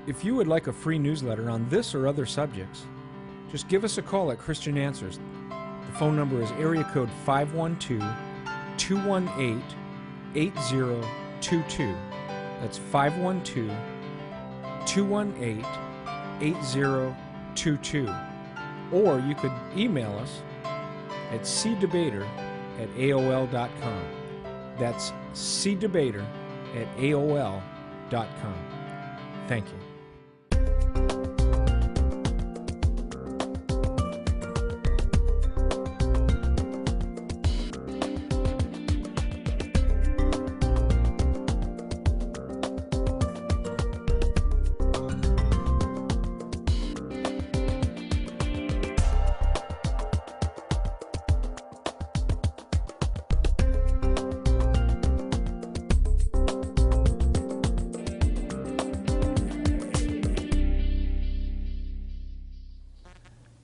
If you would like a free newsletter on this or other subjects, just give us a call at Christian Answers. The phone number is area code 512-218-8022. That's 512-218-8022. Or you could email us at cdebater@aol.com. That's cdebater@aol.com. Thank you.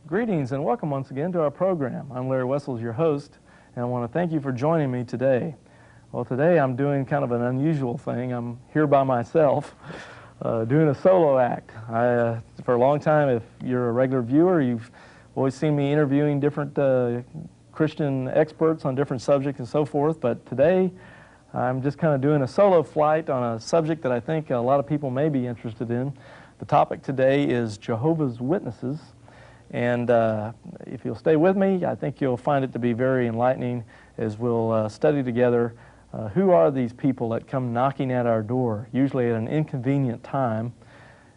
Greetings and welcome once again to our program. I'm Larry Wessels, your host, and I want to thank you for joining me today. Well, today I'm doing kind of an unusual thing. I'm here by myself doing a solo act. For a long time, if you're a regular viewer, you've always seen me interviewing different Christian experts on different subjects and so forth, but today I'm just kind of doing a solo flight on a subject that I think a lot of people may be interested in. The topic today is Jehovah's Witnesses. And if you'll stay with me, I think you'll find it to be very enlightening as we'll study together who are these people that come knocking at our door, usually at an inconvenient time.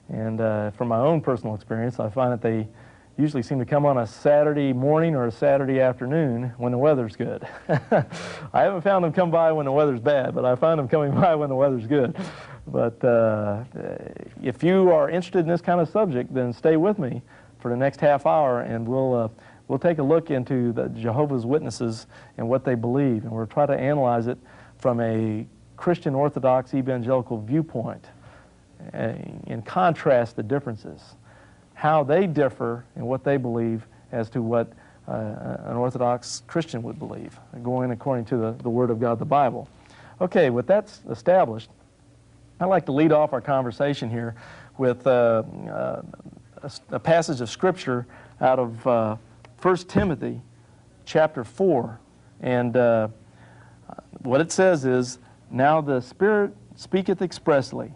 And from my own personal experience, I find that they usually seem to come on a Saturday morning or a Saturday afternoon when the weather's good. I haven't found them come by when the weather's bad, but I find them coming by when the weather's good. But if you are interested in this kind of subject, then stay with me for the next half hour, and we'll take a look into the Jehovah's Witnesses and what they believe, and we'll try to analyze it from a Christian Orthodox evangelical viewpoint and contrast the differences, how they differ in what they believe as to what an Orthodox Christian would believe, going according to the Word of God, the Bible. Okay, with that established, I'd like to lead off our conversation here with a passage of Scripture out of 1 Timothy chapter 4. And what it says is, "Now the Spirit speaketh expressly,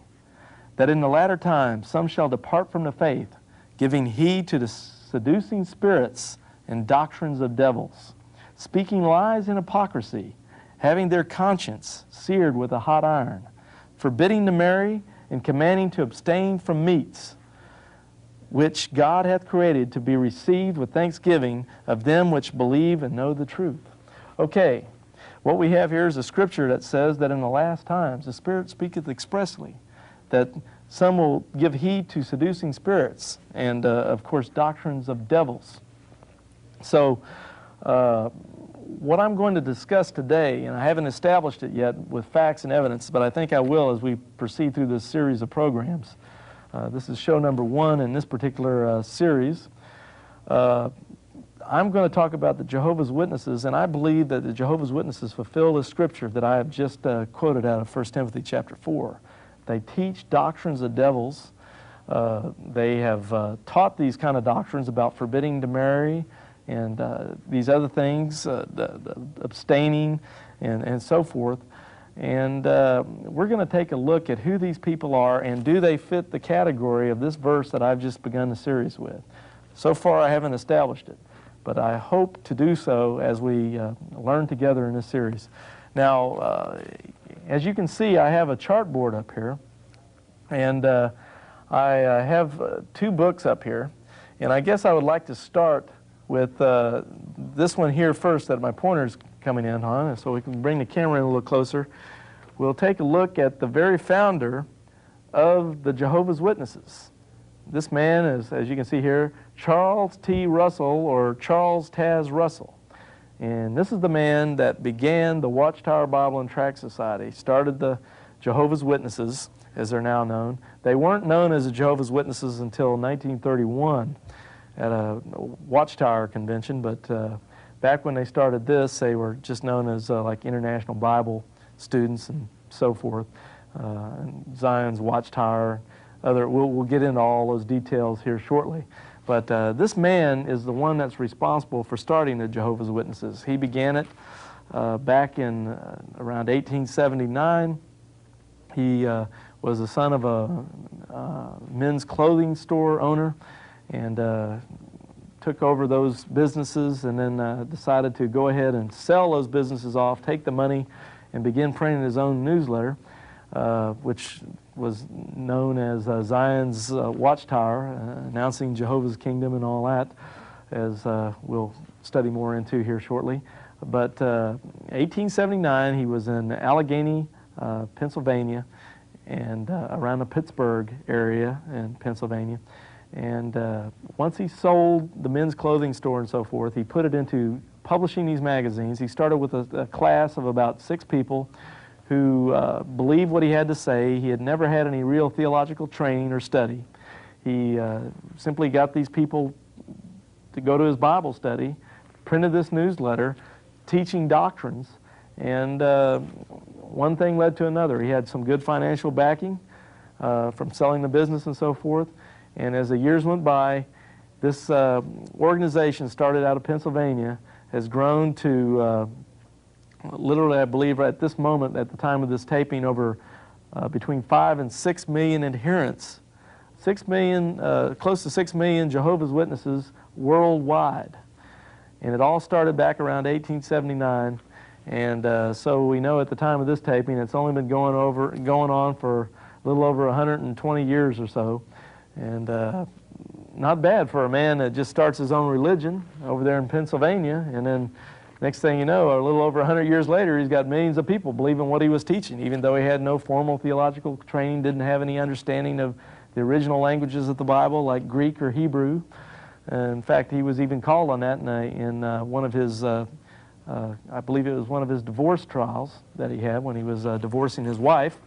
that in the latter times some shall depart from the faith, giving heed to the seducing spirits and doctrines of devils, speaking lies and hypocrisy, having their conscience seared with a hot iron, forbidding to marry, and commanding to abstain from meats, which God hath created to be received with thanksgiving of them which believe and know the truth." Okay, what we have here is a scripture that says that in the last times the Spirit speaketh expressly, that some will give heed to seducing spirits and, of course, doctrines of devils. So, what I'm going to discuss today, and I haven't established it yet with facts and evidence, but I think I will as we proceed through this series of programs. This is show number 1 in this particular series. I'm going to talk about the Jehovah's Witnesses, and I believe that the Jehovah's Witnesses fulfill the scripture that I have just quoted out of 1 Timothy chapter 4. They teach doctrines of devils. They have taught these kind of doctrines about forbidding to marry and these other things, the abstaining and so forth. And we're going to take a look at who these people are and do they fit the category of this verse that I've just begun the series with. So far I haven't established it, but I hope to do so as we learn together in this series. Now, as you can see, I have a chartboard up here, and I have 2 books up here, and I guess I would like to start with this one here first that my pointer's coming in on, so we can bring the camera in a little closer. We'll take a look at the very founder of the Jehovah's Witnesses. This man is, as you can see here, Charles T. Russell, or Charles Taz Russell. And this is the man that began the Watchtower Bible and Tract Society, started the Jehovah's Witnesses, as they're now known. They weren't known as the Jehovah's Witnesses until 1931 at a Watchtower convention, but back when they started this, they were just known as like International Bible Students and so forth, and Zion's Watchtower, we'll get into all those details here shortly. But this man is the one that's responsible for starting the Jehovah's Witnesses. He began it back in around 1879. He was the son of a men's clothing store owner, and took over those businesses, and then decided to go ahead and sell those businesses off, take the money, and begin printing his own newsletter, which was known as Zion's Watchtower, announcing Jehovah's Kingdom and all that, as we'll study more into here shortly. But 1879, he was in Allegheny, Pennsylvania, and around the Pittsburgh area in Pennsylvania. And once he sold the men's clothing store and so forth, he put it into publishing these magazines. He started with a class of about 6 people who believed what he had to say. He had never had any real theological training or study. He simply got these people to go to his Bible study, printed this newsletter, teaching doctrines, and one thing led to another. He had some good financial backing from selling the business and so forth. And as the years went by, this organization started out of Pennsylvania has grown to literally, I believe, at this moment, at the time of this taping, over between 5 and 6 million adherents. 6 million, close to 6 million Jehovah's Witnesses worldwide. And it all started back around 1879. And so we know at the time of this taping, it's only been going on for a little over 120 years or so. And not bad for a man that just starts his own religion over there in Pennsylvania, and then next thing you know, a little over 100 years later, he's got millions of people believing what he was teaching, even though he had no formal theological training, didn't have any understanding of the original languages of the Bible, like Greek or Hebrew. In fact, he was even called on that in one of his, I believe it was one of his divorce trials that he had when he was divorcing his wife.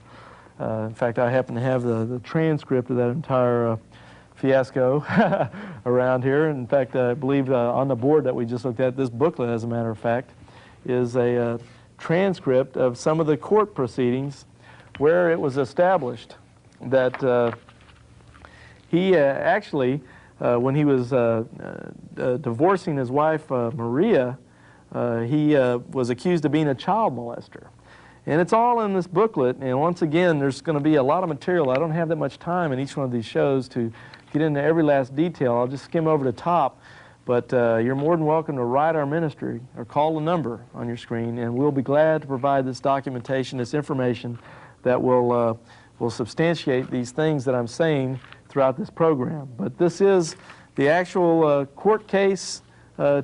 In fact, I happen to have the transcript of that entire fiasco around here. In fact, I believe on the board that we just looked at, this booklet, as a matter of fact, is a transcript of some of the court proceedings where it was established that he actually, when he was divorcing his wife, Maria, he was accused of being a child molester. And it's all in this booklet, and once again, there's going to be a lot of material. I don't have that much time in each one of these shows to get into every last detail. I'll just skim over the top, but you're more than welcome to write our ministry or call the number on your screen, and we'll be glad to provide this documentation, this information that will substantiate these things that I'm saying throughout this program. But this is the actual court case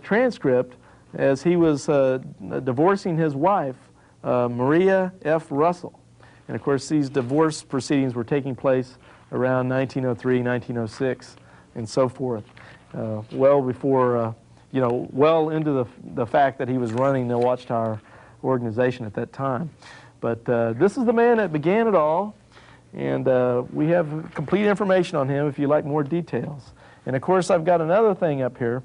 transcript as he was divorcing his wife, Maria F. Russell. And of course, these divorce proceedings were taking place around 1903, 1906, and so forth, well before, well into the fact that he was running the Watchtower organization at that time. But this is the man that began it all, and we have complete information on him if you like more details. And of course, I've got another thing up here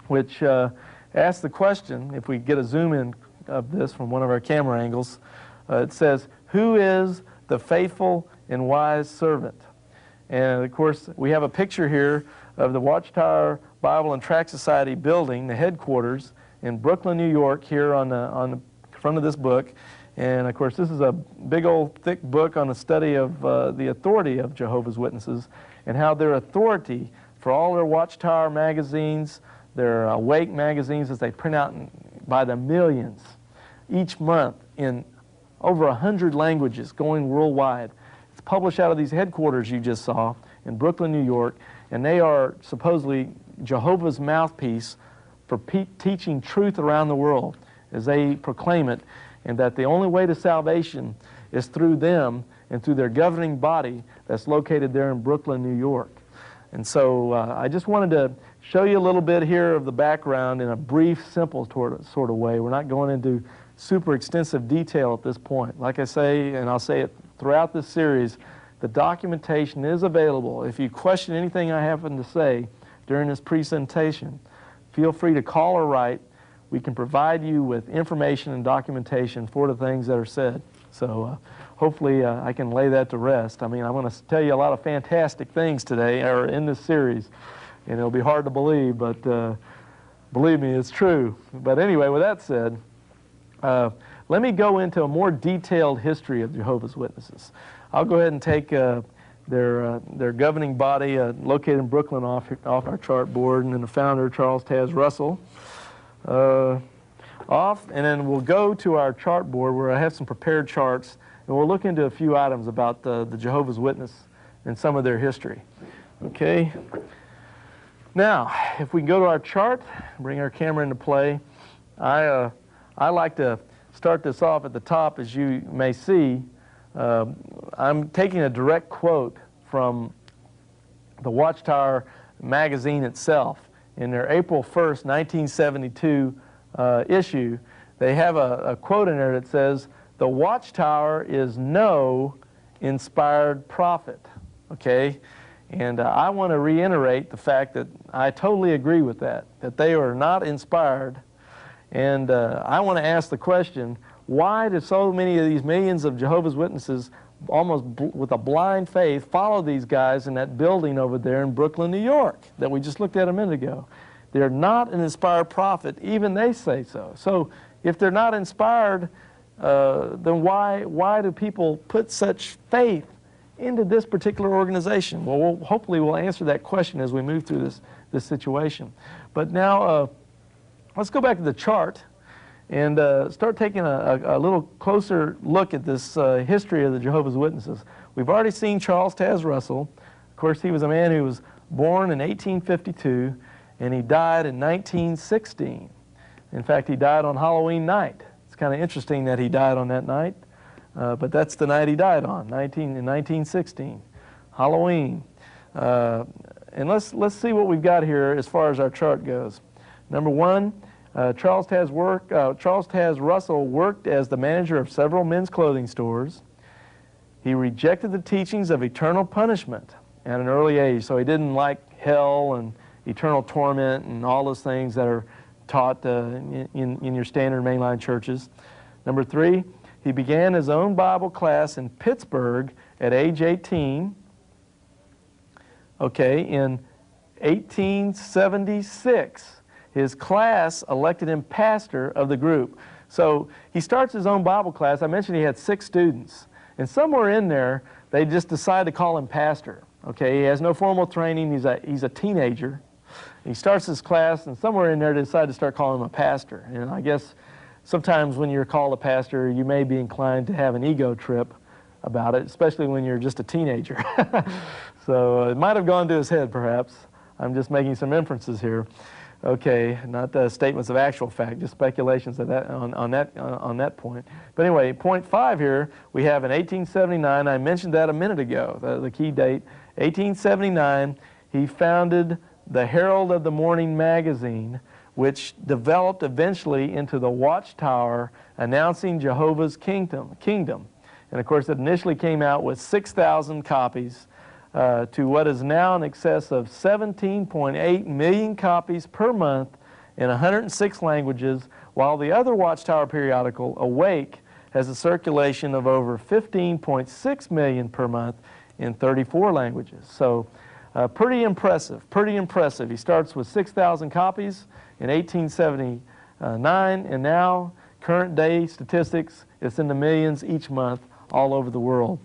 which asks the question, if we get a zoom in of this from one of our camera angles, it says, "Who is the faithful and wise servant?" And of course, we have a picture here of the Watchtower Bible and Tract Society building, the headquarters in Brooklyn, New York, here on the front of this book. And of course, this is a big old thick book on the study of the authority of Jehovah's Witnesses and how their authority for all their Watchtower magazines, their Awake magazines, as they print out by the millions each month in over 100 languages going worldwide. It's published out of these headquarters you just saw in Brooklyn, New York, and they are supposedly Jehovah's mouthpiece for teaching truth around the world as they proclaim it, and that the only way to salvation is through them and through their governing body that's located there in Brooklyn, New York. And so I just wanted to show you a little bit here of the background in a brief, simple sort of way. We're not going into super extensive detail at this point. Like I say, and I'll say it throughout this series, the documentation is available. If you question anything I happen to say during this presentation, feel free to call or write. We can provide you with information and documentation for the things that are said. So hopefully I can lay that to rest. I mean, I'm going to tell you a lot of fantastic things today, or in this series, and it'll be hard to believe, but believe me, it's true. But anyway, with that said, let me go into a more detailed history of Jehovah's Witnesses. I'll go ahead and take their governing body located in Brooklyn off our chart board, and then the founder, Charles Taz Russell, off, and then we'll go to our chart board where I have some prepared charts, and we'll look into a few items about the Jehovah's Witness and some of their history. Okay? Now, if we can go to our chart, bring our camera into play, I like to start this off at the top. As you may see, I'm taking a direct quote from the Watchtower magazine itself. In their April 1st, 1972 issue, they have a quote in there that says, "The Watchtower is no inspired prophet." Okay? And I want to reiterate the fact that I totally agree with that they are not inspired. And I want to ask the question, why do so many of these millions of Jehovah's Witnesses, almost with a blind faith, follow these guys in that building over there in Brooklyn, New York, that we just looked at a minute ago? They're not an inspired prophet, even they say so. So if they're not inspired, then why do people put such faith into this particular organization? Well, hopefully we'll answer that question as we move through this situation. But now let's go back to the chart and start taking a little closer look at this history of the Jehovah's Witnesses. We've already seen Charles Taz Russell. Of course, he was a man who was born in 1852 and he died in 1916. In fact, he died on Halloween night. It's kind of interesting that he died on that night. But that's the night he died on, in 1916, Halloween. And let's see what we've got here as far as our chart goes. Number one, Charles Taz Russell worked as the manager of several men's clothing stores. He rejected the teachings of eternal punishment at an early age, so he didn't like hell and eternal torment and all those things that are taught in your standard mainline churches. Number three, he began his own Bible class in Pittsburgh at age 18. Okay, in 1876, his class elected him pastor of the group. So he starts his own Bible class. I mentioned he had 6 students. And somewhere in there, they just decide to call him pastor. Okay, he has no formal training. He's a teenager. He starts his class, and somewhere in there, they decide to start calling him a pastor. And I guess sometimes when you're called a pastor, you may be inclined to have an ego trip about it, especially when you're just a teenager. So it might have gone to his head, perhaps. I'm just making some inferences here. Okay, not statements of actual fact, just speculations of that, on that point. But anyway, point 5 here, we have in 1879, I mentioned that a minute ago, the key date, 1879, he founded the Herald of the Morning magazine, which developed eventually into the Watchtower, announcing Jehovah's kingdom. And of course, it initially came out with 6,000 copies to what is now in excess of 17.8 million copies per month in 106 languages, while the other Watchtower periodical, Awake, has a circulation of over 15.6 million per month in 34 languages. So pretty impressive, pretty impressive. He starts with 6,000 copies in 1879, and now, current day statistics, it's in the millions each month all over the world.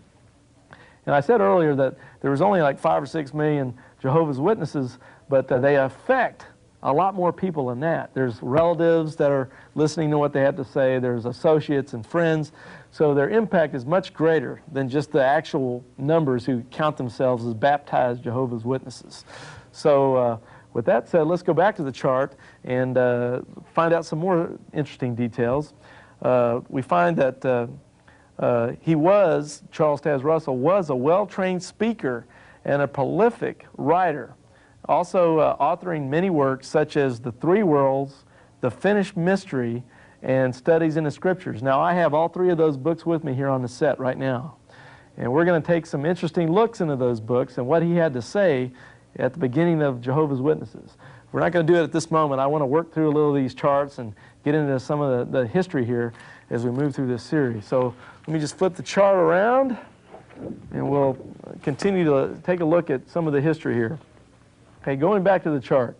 And I said earlier that there was only like 5 or 6 million Jehovah's Witnesses, but they affect a lot more people than that. There's relatives that are listening to what they have to say. There's associates and friends. So their impact is much greater than just the actual numbers who count themselves as baptized Jehovah's Witnesses. So with that said, let's go back to the chart and find out some more interesting details. We find that Charles Taz Russell was a well-trained speaker and a prolific writer, also authoring many works such as The Three Worlds, The Finished Mystery, and Studies in the Scriptures. Now, I have all 3 of those books with me here on the set right now. And we're going to take some interesting looks into those books and what he had to say at the beginning of Jehovah's Witnesses. We're not going to do it at this moment. I want to work through a little of these charts and get into some of the history here as we move through this series. So let me just flip the chart around, and we'll continue to take a look at some of the history here. Okay, going back to the chart.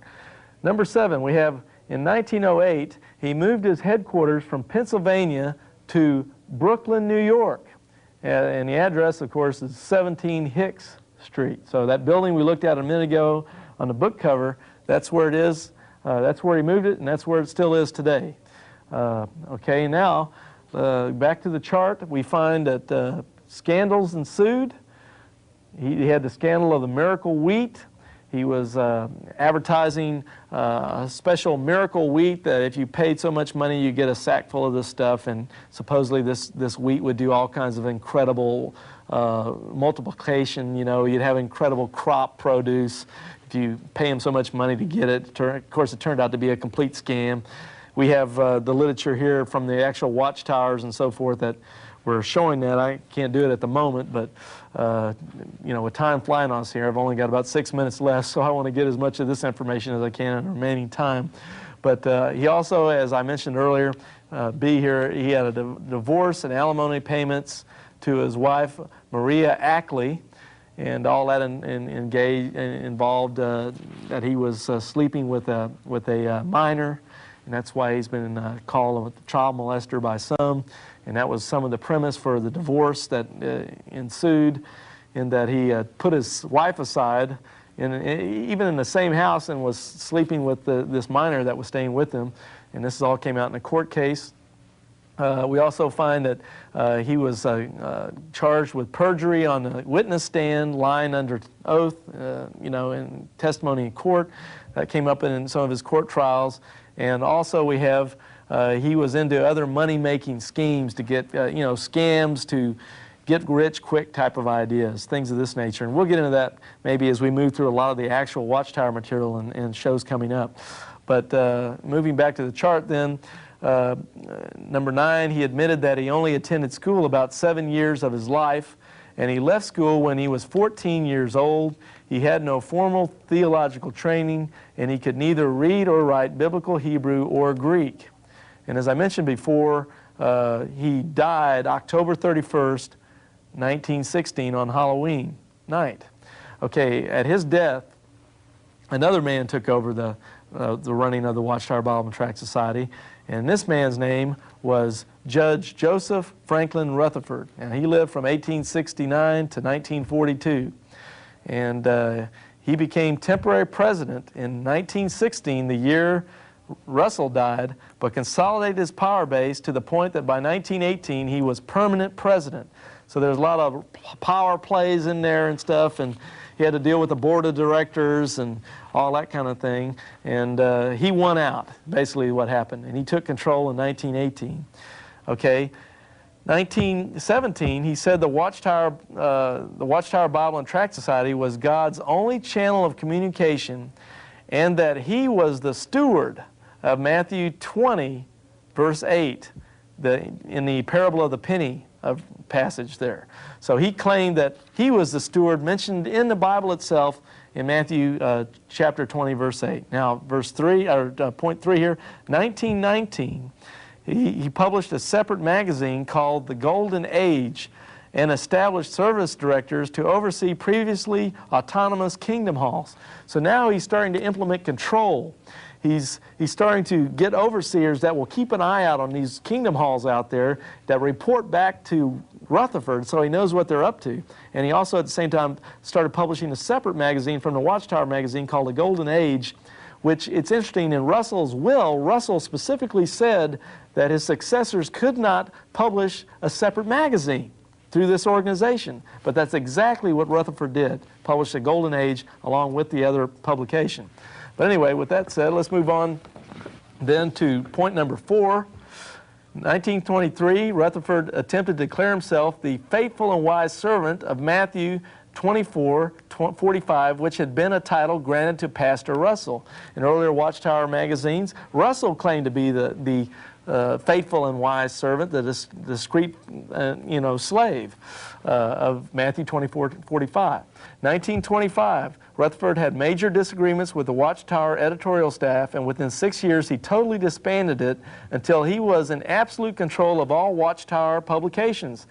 Number 7, we have in 1908, he moved his headquarters from Pennsylvania to Brooklyn, New York. And the address, of course, is 17 Hicks Street. So that building we looked at a minute ago on the book cover, that's where it is. That's where he moved it, and that's where it still is today. Okay, now, back to the chart, we find that scandals ensued. He had the scandal of the miracle wheat. He was advertising a special miracle wheat that if you paid so much money, you get a sack full of this stuff, and supposedly this wheat would do all kinds of incredible multiplication. You know, you'd have incredible crop produce if you pay him so much money to get it. Of course, it turned out to be a complete scam. We have the literature here from the actual watchtowers and so forth that we're showing that. I can't do it at the moment, but you know, with time flying on us here, I've only got about 6 minutes left, so I want to get as much of this information as I can in the remaining time. But he also, as I mentioned earlier, B here, he had a divorce and alimony payments to his wife, Maria Ackley, and all that involved that he was sleeping with a minor, and that's why he's been called a child molester by some. And that was some of the premise for the divorce that ensued, in that he put his wife aside, even in the same house, and was sleeping with this minor that was staying with him. And this all came out in a court case. We also find that he was charged with perjury on the witness stand, lying under oath, you know, in testimony in court. That came up in some of his court trials. And also we have he was into other money-making schemes to get, you know, scams to get rich quick type of ideas, things of this nature. And we'll get into that maybe as we move through a lot of the actual Watchtower material and shows coming up. But moving back to the chart then, number 9, he admitted that he only attended school about 7 years of his life, and he left school when he was 14 years old. He had no formal theological training, and he could neither read or write Biblical Hebrew or Greek. And as I mentioned before, he died October 31st, 1916 on Halloween night. Okay, at his death, another man took over the running of the Watchtower Bible and Tract Society, and this man's name was Judge Joseph Franklin Rutherford. And he lived from 1869 to 1942. And he became temporary president in 1916, the year Russell died, but consolidated his power base to the point that by 1918 he was permanent president. So there's a lot of power plays in there and stuff, and he had to deal with the board of directors and all that kind of thing. And he won out, basically what happened, and he took control in 1918. Okay, 1917, he said the Watchtower Bible and Tract Society was God's only channel of communication, and that he was the steward of Matthew 20, verse 8, in the parable of the penny passage there. So he claimed that he was the steward mentioned in the Bible itself in Matthew chapter 20, verse 8. Now, verse 3, or point 3 here, 1919, he published a separate magazine called The Golden Age, and established service directors to oversee previously autonomous kingdom halls. So now he's starting to implement control. He's starting to get overseers that will keep an eye out on these kingdom halls out there that report back to Rutherford, so he knows what they're up to. And he also at the same time started publishing a separate magazine from the Watchtower magazine called The Golden Age, which, it's interesting, in Russell's will, Russell specifically said that his successors could not publish a separate magazine through this organization. But that's exactly what Rutherford did, published The Golden Age along with the other publication. But anyway, with that said, let's move on then to point number 4. In 1923, Rutherford attempted to declare himself the faithful and wise servant of Matthew 24:45, which had been a title granted to Pastor Russell. In earlier Watchtower magazines, Russell claimed to be the faithful and wise servant, the discreet, slave of Matthew 24:45. 1925, Rutherford had major disagreements with the Watchtower editorial staff, and within 6 years he totally disbanded it until he was in absolute control of all Watchtower publications.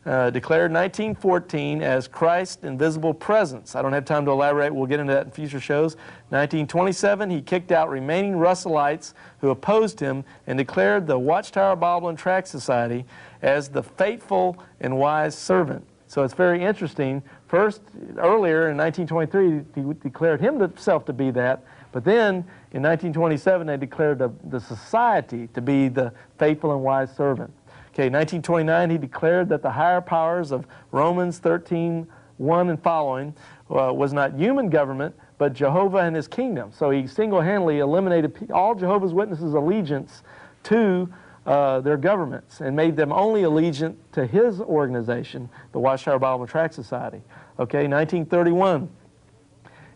Declared 1914 as Christ's invisible presence. I don't have time to elaborate. We'll get into that in future shows. 1927, he kicked out remaining Russellites who opposed him and declared the Watchtower Bible and Tract Society as the faithful and wise servant. So it's very interesting. First, earlier in 1923, he declared himself to be that, but then in 1927, they declared the society to be the faithful and wise servant. Okay, 1929, he declared that the higher powers of Romans 13:1 and following was not human government, but Jehovah and his kingdom. So he single-handedly eliminated all Jehovah's Witnesses' allegiance to their governments and made them only allegiant to his organization, the Watchtower Bible and Tract Society. Okay, 1931,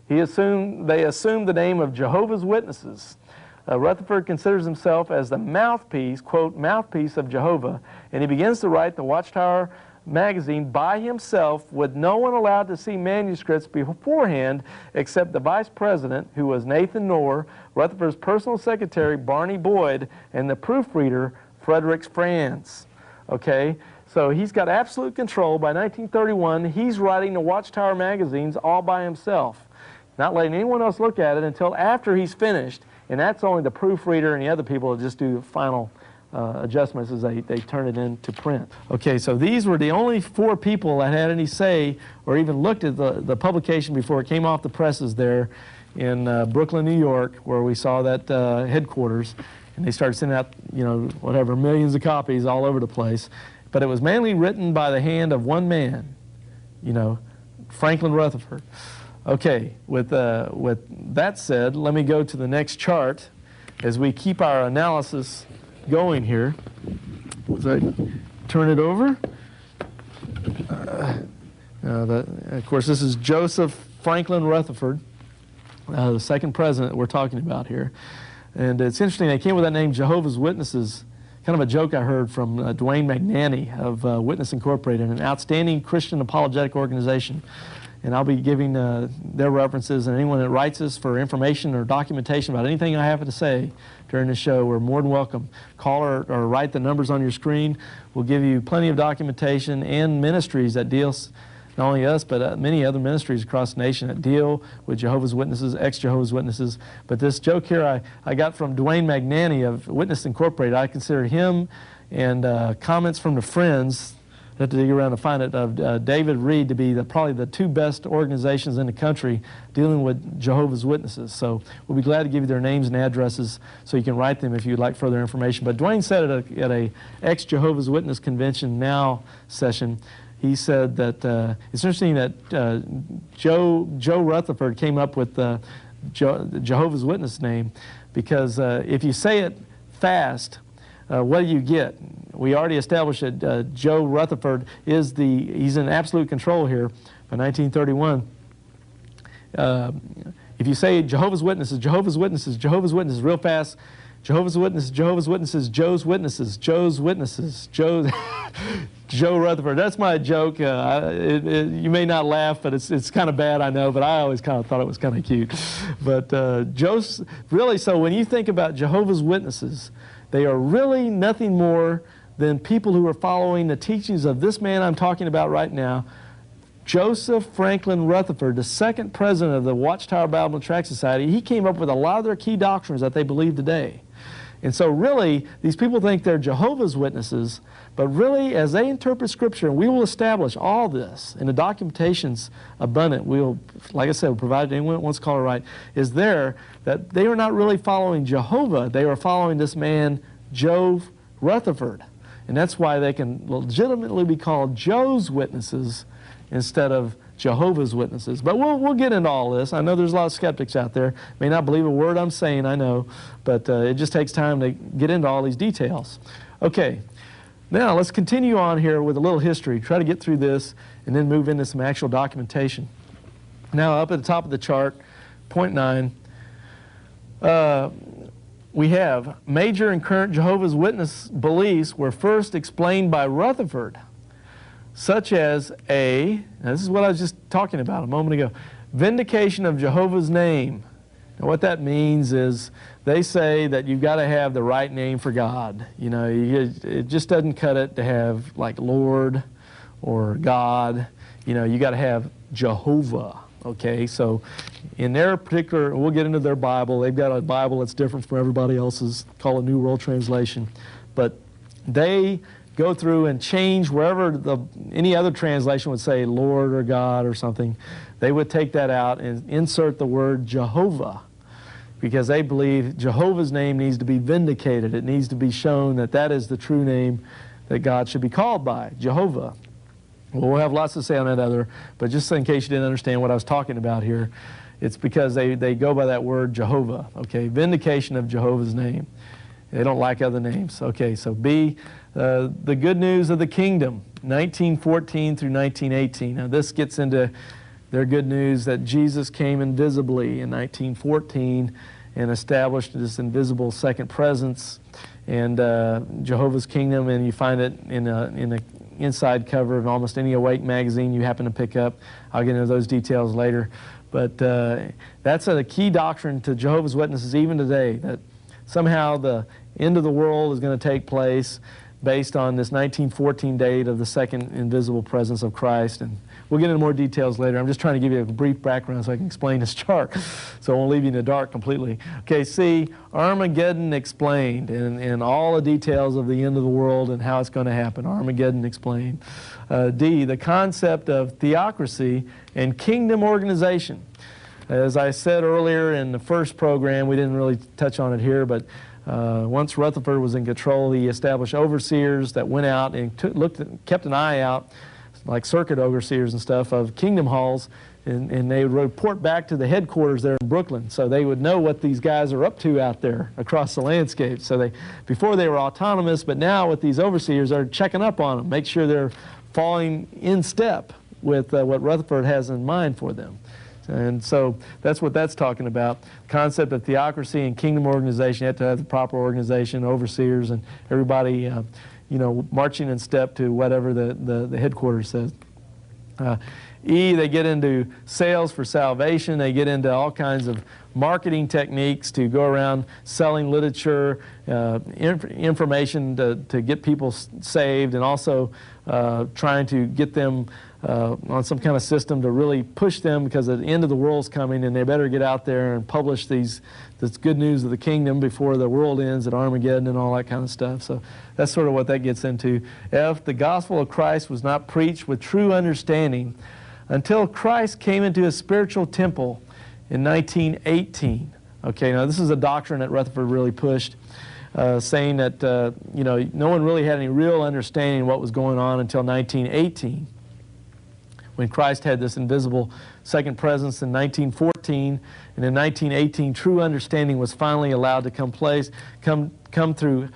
they assumed the name of Jehovah's Witnesses. Rutherford considers himself as the mouthpiece, quote, mouthpiece of Jehovah, and he begins to write the Watchtower magazine by himself with no one allowed to see manuscripts beforehand except the vice president, who was Nathan Knorr, Rutherford's personal secretary, Barney Boyd, and the proofreader, Frederick Franz. Okay, so he's got absolute control. By 1931, he's writing the Watchtower magazines all by himself, not letting anyone else look at it until after he's finished. And that's only the proofreader and the other people that just do final adjustments as they turn it into print. Okay, so these were the only 4 people that had any say or even looked at the publication before it came off the presses there in Brooklyn, New York, where we saw that headquarters. And they started sending out, whatever, millions of copies all over the place. But it was mainly written by the hand of one man, Franklin Rutherford. Okay, with that said, let me go to the next chart as we keep our analysis going here. As I turn it over, of course, this is Joseph Franklin Rutherford, the second president we're talking about here. And it's interesting, they came with that name, Jehovah's Witnesses. Kind of a joke I heard from Dwayne McNanny of Witness Incorporated, an outstanding Christian apologetic organization. And I'll be giving their references, and anyone that writes us for information or documentation about anything I have to say during the show, we're more than welcome. Call or write the numbers on your screen. We'll give you plenty of documentation and ministries that deals, not only us, but many other ministries across the nation that deal with Jehovah's Witnesses, ex-Jehovah's Witnesses. But this joke here I got from Dwayne McNanny of Witness Incorporated. I consider him and comments from the Friends, I have to dig around to find it, of David Reed to be probably the 2 best organizations in the country dealing with Jehovah's Witnesses. So we'll be glad to give you their names and addresses so you can write them if you'd like further information. But Dwayne said at a ex-Jehovah's Witness Convention Now session, he said that it's interesting that Joe Rutherford came up with the Jehovah's Witness name because if you say it fast, what do you get? We already established that Joe Rutherford he's in absolute control here by 1931. If you say Jehovah's Witnesses, Jehovah's Witnesses, Jehovah's Witnesses real fast, Jehovah's Witnesses, Jehovah's Witnesses, Joe's Witnesses, Joe's Witnesses, Joe Rutherford. That's my joke. You may not laugh, but it's kind of bad, I know, but I always kind of thought it was kind of cute. But really, so when you think about Jehovah's Witnesses, they are really nothing more than people who are following the teachings of this man I'm talking about right now, Joseph Franklin Rutherford, the second president of the Watchtower Bible and Tract Society. He came up with a lot of their key doctrines that they believe today. And so really, these people think they're Jehovah's Witnesses, but really, as they interpret Scripture, and we will establish all this, and the documentation's abundant, we'll, like I said, we'll provide anyone that wants to call it right, is there that they are not really following Jehovah, they are following this man, Joe Rutherford. And that's why they can legitimately be called Joe's Witnesses instead of Jehovah's Witnesses. But we'll get into all this. I know there's a lot of skeptics out there. May not believe a word I'm saying, I know. But it just takes time to get into all these details. Okay, now let's continue on here with a little history. Try to get through this and then move into some actual documentation. Now up at the top of the chart, point 9. we have major and current Jehovah's Witness beliefs were first explained by Rutherford, such as now this is what I was just talking about a moment ago, vindication of Jehovah's name. Now what that means is they say that you've got to have the right name for God. You know, it just doesn't cut it to have like Lord or God. You know, you got to have Jehovah. Okay, so in their particular, we'll get into their Bible. They've got a Bible that's different from everybody else's, called a New World Translation. But they go through and change wherever any other translation would say Lord or God or something. They would take that out and insert the word Jehovah, because they believe Jehovah's name needs to be vindicated. It needs to be shown that that is the true name that God should be called by, Jehovah. Well, we'll have lots to say on that other, but just in case you didn't understand what I was talking about here, it's because they go by that word Jehovah, okay? Vindication of Jehovah's name. They don't like other names. Okay, so B, the good news of the kingdom, 1914 through 1918. Now this gets into their good news that Jesus came invisibly in 1914 and established this invisible second presence and Jehovah's kingdom, and you find it in a inside cover of almost any Awake magazine you happen to pick up. I'll get into those details later. But that's a key doctrine to Jehovah's Witnesses even today, that somehow the end of the world is going to take place based on this 1914 date of the second invisible presence of Christ. And we'll get into more details later. I'm just trying to give you a brief background so I can explain this chart, so I won't leave you in the dark completely. Okay, C, Armageddon explained, and all the details of the end of the world and how it's going to happen. Armageddon explained. D, the concept of theocracy and kingdom organization. As I said earlier in the first program, we didn't really touch on it here, but once Rutherford was in control, he established overseers that went out and kept an eye out, like circuit overseers and stuff, of kingdom halls, and they would report back to the headquarters there in Brooklyn, so they would know what these guys are up to out there across the landscape. So before they were autonomous, but now with these overseers, they're checking up on them, make sure they're falling in step with what Rutherford has in mind for them. And so that's what that's talking about. Concept of theocracy and kingdom organization. You have to have the proper organization, overseers, and everybody, you know, marching in step to whatever the headquarters says. E, they get into sales for salvation. They get into all kinds of marketing techniques to go around selling literature, information to get people saved, and also trying to get them on some kind of system to really push them, because the end of the world's coming and they better get out there and publish this good news of the kingdom before the world ends at Armageddon and all that kind of stuff. So that's sort of what that gets into. F, the gospel of Christ was not preached with true understanding until Christ came into his spiritual temple in 1918. Okay, now this is a doctrine that Rutherford really pushed, saying that you know, no one really had any real understanding of what was going on until 1918, when Christ had this invisible second presence in 1914, and in 1918 true understanding was finally allowed to come through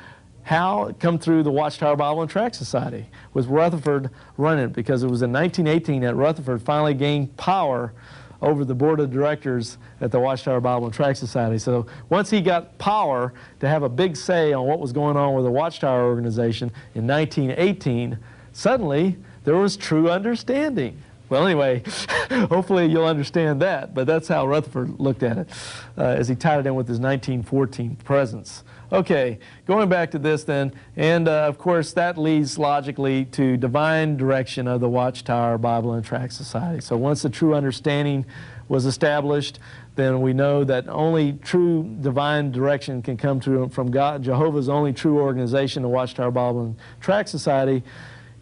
the Watchtower Bible and Tract Society, with Rutherford running it, because it was in 1918 that Rutherford finally gained power over the board of directors at the Watchtower Bible and Tract Society. So once he got power to have a big say on what was going on with the Watchtower organization in 1918, suddenly there was true understanding. Well, anyway, hopefully you'll understand that, but that's how Rutherford looked at it as he tied it in with his 1914 presence. Okay, going back to this then, and of course that leads logically to divine direction of the Watchtower Bible and Tract Society. So once the true understanding was established, then we know that only true divine direction can come from God, Jehovah's only true organization, the Watchtower Bible and Tract Society.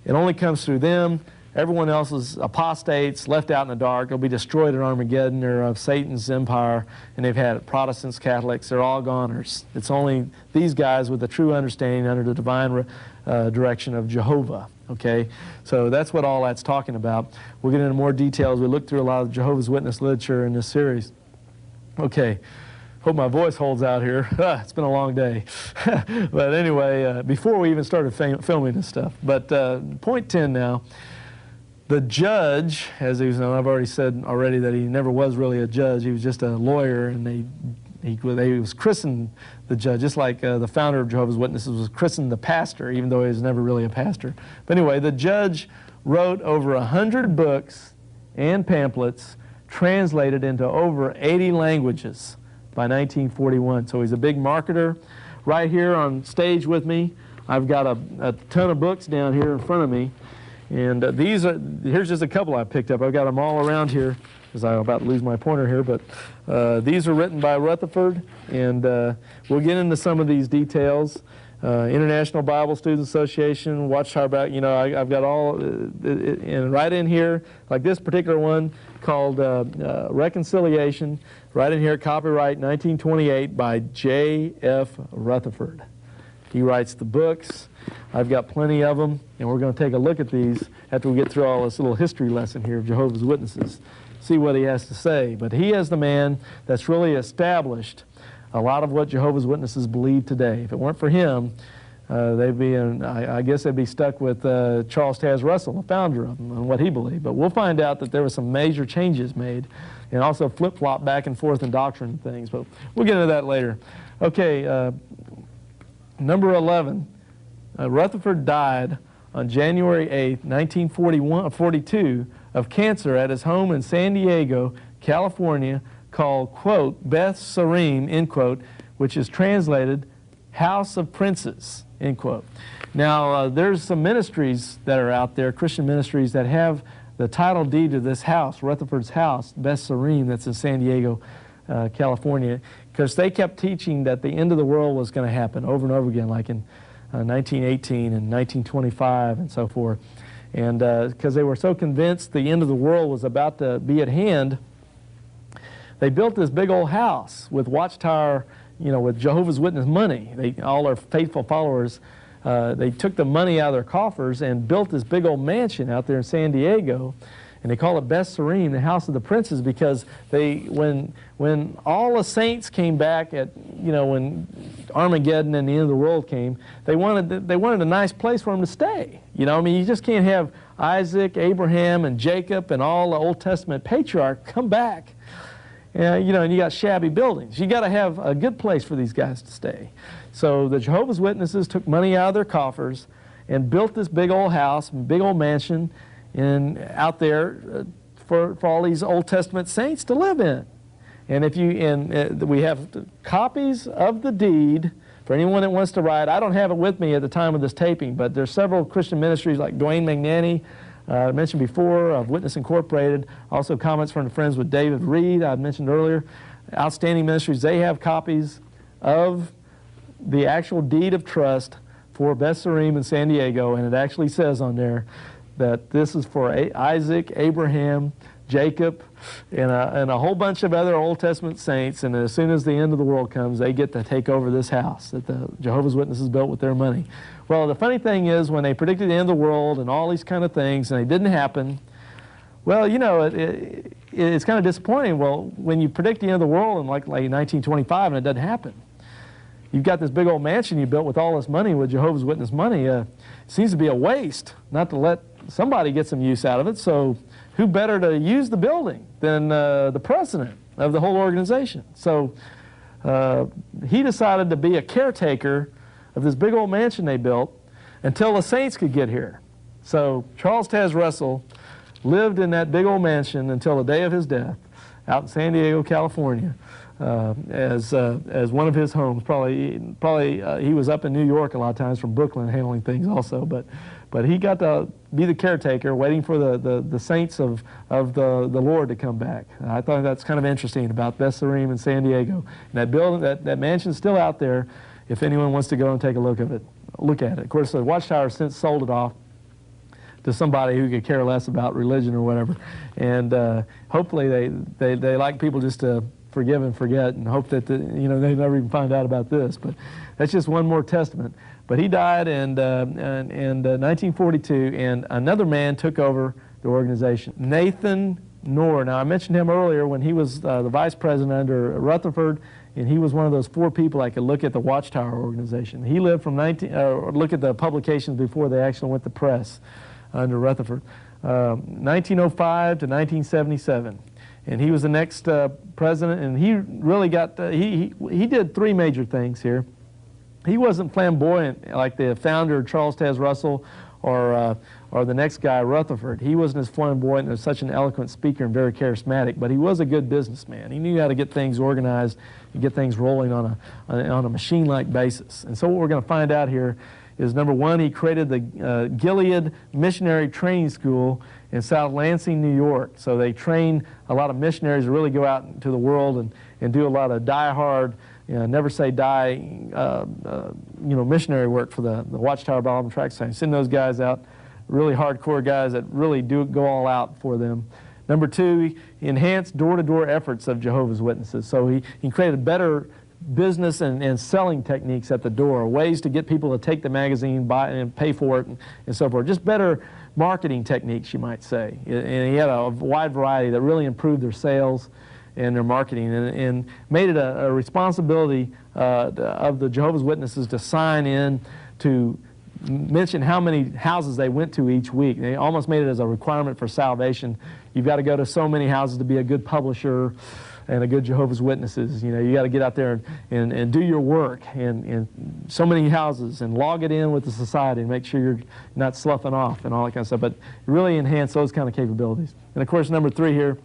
It only comes through them. Everyone else is apostates, left out in the dark. They'll be destroyed at Armageddon, or of Satan's empire, and they've had it. Protestants, Catholics, they're all goners. It's only these guys with the true understanding under the divine direction of Jehovah. Okay, so that's what all that's talking about. We'll get into more details. We look through a lot of Jehovah's Witness literature in this series. Okay. Hope my voice holds out here. It's been a long day. But anyway, before we even started filming this stuff. But point 10 now. The judge, as he was, I've already said that he never was really a judge. He was just a lawyer, and He was christened the judge, just like the founder of Jehovah's Witnesses was christened the pastor, even though he was never really a pastor. But anyway, the judge wrote over 100 books and pamphlets translated into over 80 languages by 1941. So he's a big marketer. Right here on stage with me, I've got a ton of books down here in front of me. And here's just a couple I picked up. I've got them all around here because I'm about to lose my pointer here. But these are written by Rutherford, and we'll get into some of these details. International Bible Students Association, Watchtower, you know, I've got all, and right in here, like this particular one called Reconciliation, right in here, copyright 1928 by J.F. Rutherford. He writes the books. I've got plenty of them, and we're going to take a look at these after we get through all this little history lesson here of Jehovah's Witnesses, see what he has to say. But he is the man that's really established a lot of what Jehovah's Witnesses believe today. If it weren't for him, they'd be I guess they'd be stuck with Charles Taze Russell, the founder of them, and what he believed. But we'll find out that there were some major changes made, and also flip-flop back and forth in doctrine and things. But we'll get into that later. Okay, number 11. Rutherford died on January 8, 1942, of cancer at his home in San Diego, California, called, quote, Beth Sarim, end quote, which is translated House of Princes, end quote. Now, there's some ministries that are out there, Christian ministries, that have the title deed to this house, Rutherford's house, Beth Sarim, that's in San Diego, California, because they kept teaching that the end of the world was going to happen over and over again, like in 1918 and 1925 and so forth. And because they were so convinced the end of the world was about to be at hand, they built this big old house with Watchtower, you know, with Jehovah's Witness money. All their faithful followers, they took the money out of their coffers and built this big old mansion out there in San Diego. And they call it Beth Sarim, the House of the Princes, because when all the saints came back at, you know, when Armageddon and the end of the world came, they wanted a nice place for them to stay. You know, I mean, you just can't have Isaac, Abraham, and Jacob and all the Old Testament patriarchs come back. You know, and you got shabby buildings. You got to have a good place for these guys to stay. So the Jehovah's Witnesses took money out of their coffers and built this big old house, big old mansion, out there for all these Old Testament saints to live in. And we have copies of the deed for anyone that wants to write. I don't have it with me at the time of this taping, but there's several Christian ministries like Dwayne McNanny, I mentioned before, of Witness Incorporated, also comments from the Friends with David Reed, I mentioned earlier. Outstanding ministries, they have copies of the actual deed of trust for Beth Sarim in San Diego, and it actually says on there that this is for Isaac, Abraham, Jacob, and a whole bunch of other Old Testament saints, and as soon as the end of the world comes, they get to take over this house that the Jehovah's Witnesses built with their money. Well, the funny thing is, when they predicted the end of the world and all these kind of things, and they didn't happen, well, you know, it's kind of disappointing. Well, when you predict the end of the world in like 1925 and it doesn't happen, you've got this big old mansion you built with all this money, with Jehovah's Witness money. It seems to be a waste not to let somebody get some use out of it. So who better to use the building than the president of the whole organization? So he decided to be a caretaker of this big old mansion they built until the saints could get here. So Charles Taze Russell lived in that big old mansion until the day of his death out in San Diego, California, as one of his homes. Probably he was up in New York a lot of times from Brooklyn handling things also, but he got to be the caretaker waiting for the saints of the Lord to come back. I thought that's kind of interesting about Beth Sarim in San Diego. And that building, that mansion's still out there if anyone wants to go and take a look at it. Of course, the Watchtower has since sold it off to somebody who could care less about religion or whatever. And hopefully they like people just to forgive and forget and hope that they never even find out about this. But that's just one more testament. But he died in 1942, and another man took over the organization, Nathan Knorr. Now, I mentioned him earlier when he was the vice president under Rutherford, and he was one of those 4 people that could look at the Watchtower organization. He lived from look at the publications before they actually went to press under Rutherford, 1905 to 1977. And he was the next president, and he really got, he did three major things here. He wasn't flamboyant like the founder, Charles Taze Russell, or the next guy, Rutherford. He wasn't as flamboyant and such an eloquent speaker and very charismatic, but he was a good businessman. He knew how to get things organized and get things rolling on a machine-like basis. And so what we're going to find out here is, number one, he created the Gilead Missionary Training School in South Lansing, New York. So they train a lot of missionaries to really go out into the world and do a lot of die-hard, never say die, missionary work for the Watchtower Bible Tract Society. Send those guys out, really hardcore guys that really do go all out for them. Number two, he enhanced door-to-door efforts of Jehovah's Witnesses. So he created better business and selling techniques at the door, ways to get people to take the magazine, buy and pay for it, and so forth. Just better marketing techniques, you might say. And he had a wide variety that really improved their sales and their marketing, and made it a responsibility of the Jehovah's Witnesses to sign in to mention how many houses they went to each week. They almost made it as a requirement for salvation. You've got to go to so many houses to be a good publisher and a good Jehovah's Witnesses. You got to get out there and do your work in so many houses and log it in with the society and make sure you're not sloughing off and all that kind of stuff, but really enhance those kind of capabilities. And of course, number three here,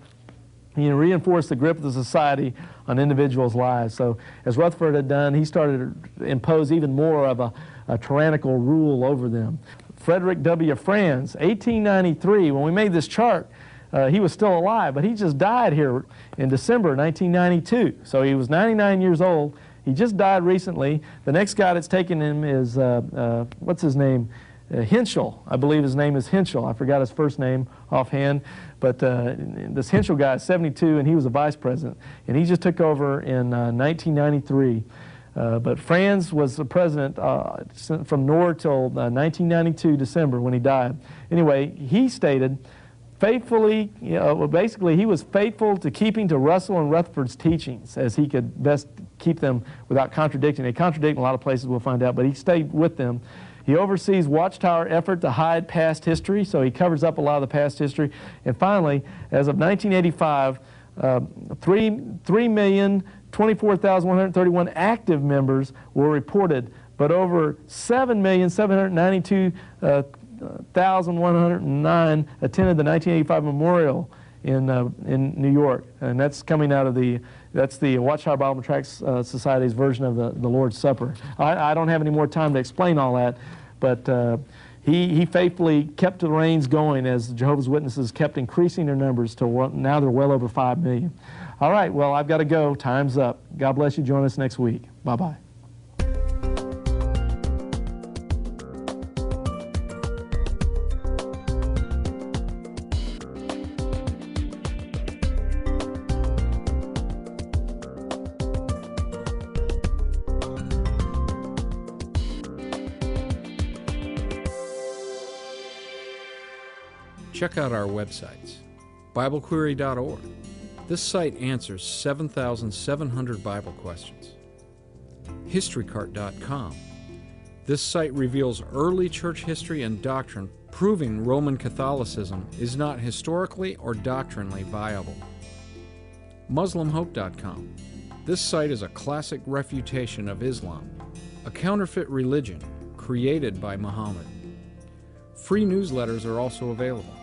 he reinforced the grip of the society on individuals' lives. So as Rutherford had done, he started to impose even more of a tyrannical rule over them. Frederick W. Franz, 1893, when we made this chart, he was still alive, but he just died here in December 1992. So he was 99 years old. He just died recently. The next guy that's taken him is, what's his name? Henschel. I believe his name is Henschel. I forgot his first name offhand. But this Henschel guy is 72, and he was a vice president. And he just took over in 1993. But Franz was the president from Nor till 1992, December, when he died. Anyway, he stated, faithfully, basically he was faithful to keeping to Russell and Rutherford's teachings as he could best keep them without contradicting. They contradict in a lot of places, we'll find out, but he stayed with them. He oversees Watchtower effort to hide past history, so he covers up a lot of the past history. And finally, as of 1985, 3,024,131 active members were reported, but over 7,792,109 attended the 1985 memorial in New York, and that's coming out of the Watchtower Bible Tract Society's version of the Lord's Supper. I don't have any more time to explain all that, but he faithfully kept the reins going as the Jehovah's Witnesses kept increasing their numbers to now they're well over 5 million. All right, well, I've got to go. Time's up. God bless you. Join us next week. Bye-bye. Check out our websites. BibleQuery.org. This site answers 7,700 Bible questions. HistoryCart.com. This site reveals early church history and doctrine, proving Roman Catholicism is not historically or doctrinally viable. MuslimHope.com. This site is a classic refutation of Islam, a counterfeit religion created by Muhammad. Free newsletters are also available.